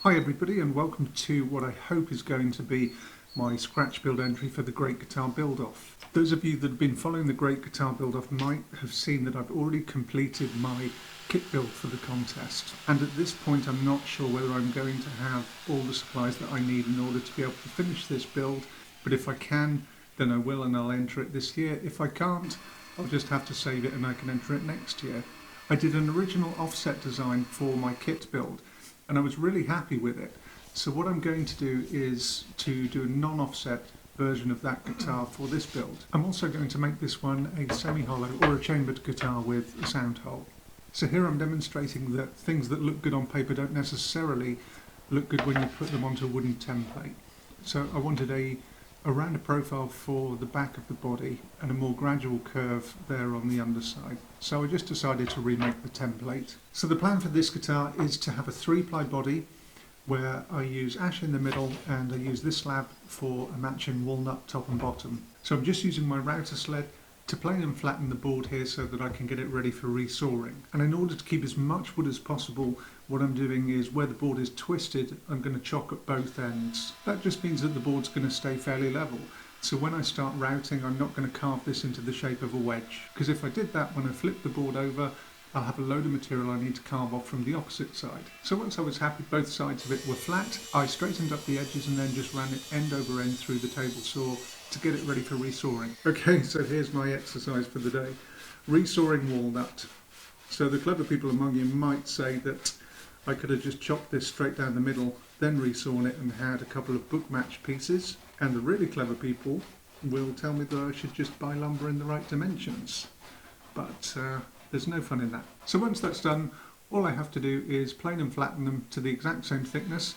Hi everybody, and welcome to what I hope is going to be my scratch build entry for the Great Guitar Build-Off. Those of you that have been following the Great Guitar Build-Off might have seen that I've already completed my kit build for the contest, and at this point I'm not sure whether I'm going to have all the supplies that I need in order to be able to finish this build, but if I can then I will, and I'll enter it this year. If I can't, I'll just have to save it and I can enter it next year. I did an original offset design for my kit build and I was really happy with it. So what I'm going to do is to do a non-offset version of that guitar for this build. I'm also going to make this one a semi-hollow or a chambered guitar with a sound hole. So here I'm demonstrating that things that look good on paper don't necessarily look good when you put them onto a wooden template. So I wanted a rounder profile for the back of the body and a more gradual curve there on the underside. So I just decided to remake the template. So the plan for this guitar is to have a 3-ply body where I use ash in the middle and I use this slab for a matching walnut top and bottom. So I'm just using my router sled to plane and flatten the board here so that I can get it ready for resawing. And in order to keep as much wood as possible, what I'm doing is where the board is twisted, I'm going to chock at both ends. That just means that the board's going to stay fairly level. So when I start routing, I'm not going to carve this into the shape of a wedge, because if I did that, when I flip the board over, I'll have a load of material I need to carve off from the opposite side. So once I was happy both sides of it were flat, I straightened up the edges and then just ran it end over end through the table saw to get it ready for resawing. Okay, so here's my exercise for the day. Resawing walnut. So the clever people among you might say that I could have just chopped this straight down the middle, then resawn it and had a couple of book match pieces. And the really clever people will tell me that I should just buy lumber in the right dimensions. But there's no fun in that. So once that's done, all I have to do is plane and flatten them to the exact same thickness,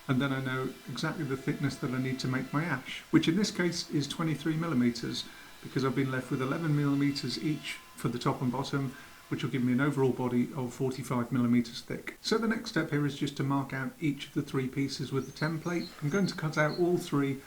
and then I know exactly the thickness that I need to make my ash, which in this case is 23mm, because I've been left with 11mm each for the top and bottom, which will give me an overall body of 45mm thick. So the next step here is just to mark out each of the 3 pieces with the template. I'm going to cut out all 3,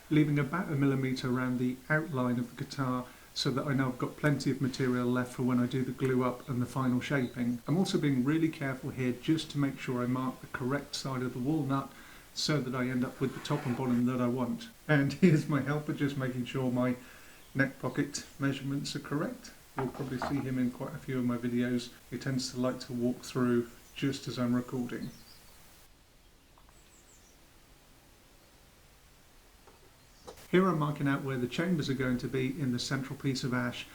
leaving about 1mm around the outline of the guitar, so that I know I've got plenty of material left for when I do the glue up and the final shaping. I'm also being really careful here just to make sure I mark the correct side of the walnut so that I end up with the top and bottom that I want. And here's my helper just making sure my neck pocket measurements are correct. You'll probably see him in quite a few of my videos. He tends to like to walk through just as I'm recording. Here I'm marking out where the chambers are going to be in the central piece of ash.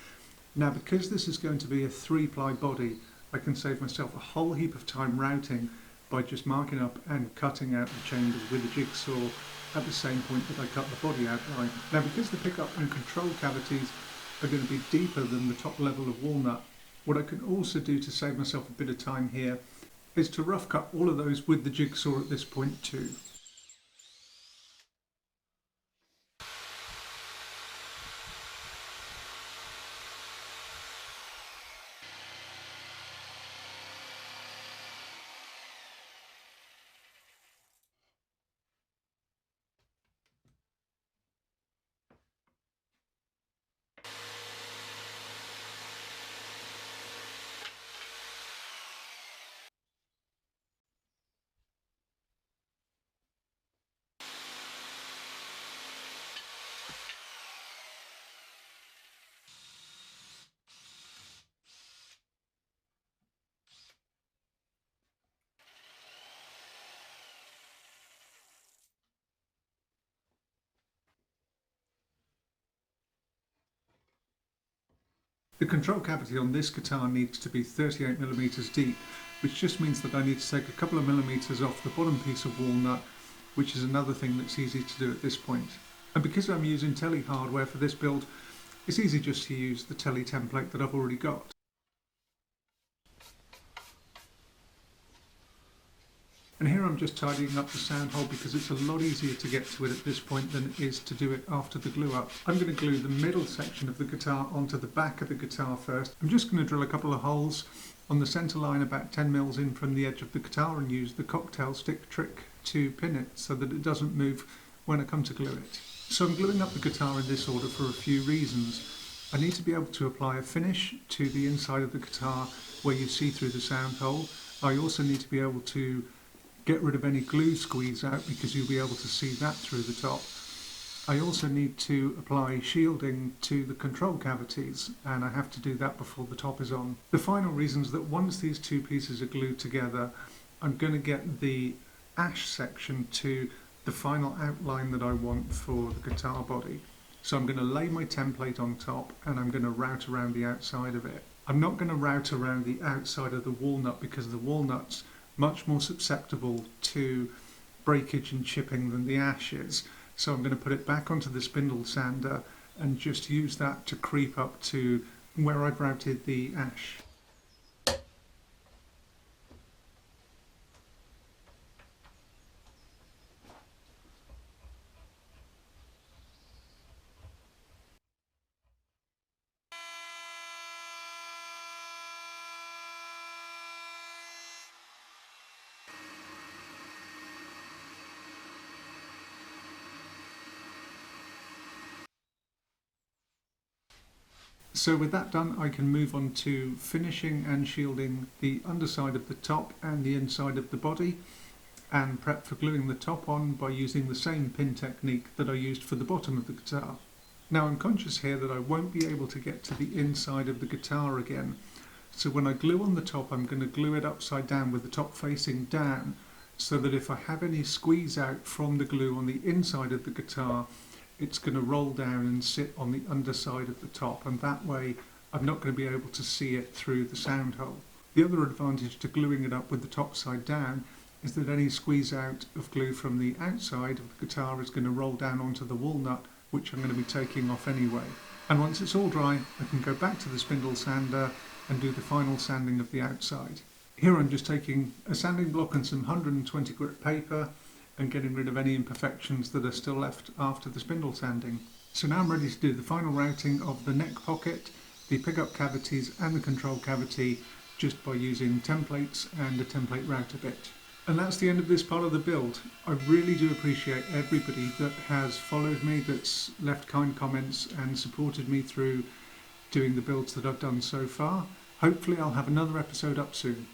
Now because this is going to be a 3-ply body, I can save myself a whole heap of time routing by just marking up and cutting out the chambers with a jigsaw at the same point that I cut the body outline. Now because the pickup and control cavities are going to be deeper than the top level of walnut, what I can also do to save myself a bit of time here is to rough cut all of those with the jigsaw at this point too. The control cavity on this guitar needs to be 38mm deep, which just means that I need to take a couple of millimeters off the bottom piece of walnut, which is another thing that's easy to do at this point. And because I'm using Tele hardware for this build, it's easy just to use the Tele template that I've already got. And here I'm just tidying up the sound hole because it's a lot easier to get to it at this point than it is to do it after the glue up. I'm going to glue the middle section of the guitar onto the back of the guitar first. I'm just going to drill a couple of holes on the centre line about 10mm in from the edge of the guitar and use the cocktail stick trick to pin it so that it doesn't move when I come to glue it. So I'm gluing up the guitar in this order for a few reasons. I need to be able to apply a finish to the inside of the guitar where you see through the sound hole. I also need to be able to get rid of any glue squeeze out because you'll be able to see that through the top. I also need to apply shielding to the control cavities, and I have to do that before the top is on. The final reason is that once these two pieces are glued together, I'm going to get the ash section to the final outline that I want for the guitar body. So I'm going to lay my template on top and I'm going to route around the outside of it. I'm not going to route around the outside of the walnut because the walnut's much more susceptible to breakage and chipping than the ash is. So I'm going to put it back onto the spindle sander and just use that to creep up to where I've routed the ash. So with that done, I can move on to finishing and shielding the underside of the top and the inside of the body, and prep for gluing the top on by using the same pin technique that I used for the bottom of the guitar. Now I'm conscious here that I won't be able to get to the inside of the guitar again, so when I glue on the top I'm going to glue it upside down with the top facing down, so that if I have any squeeze out from the glue on the inside of the guitar, it's going to roll down and sit on the underside of the top, and that way I'm not going to be able to see it through the sound hole. The other advantage to gluing it up with the top side down is that any squeeze out of glue from the outside of the guitar is going to roll down onto the walnut, which I'm going to be taking off anyway. And once it's all dry, I can go back to the spindle sander and do the final sanding of the outside. Here I'm just taking a sanding block and some 120 grit paper and getting rid of any imperfections that are still left after the spindle sanding. So now I'm ready to do the final routing of the neck pocket, the pickup cavities and the control cavity just by using templates and a template router bit. And that's the end of this part of the build. I really do appreciate everybody that has followed me, that's left kind comments and supported me through doing the builds that I've done so far. Hopefully I'll have another episode up soon.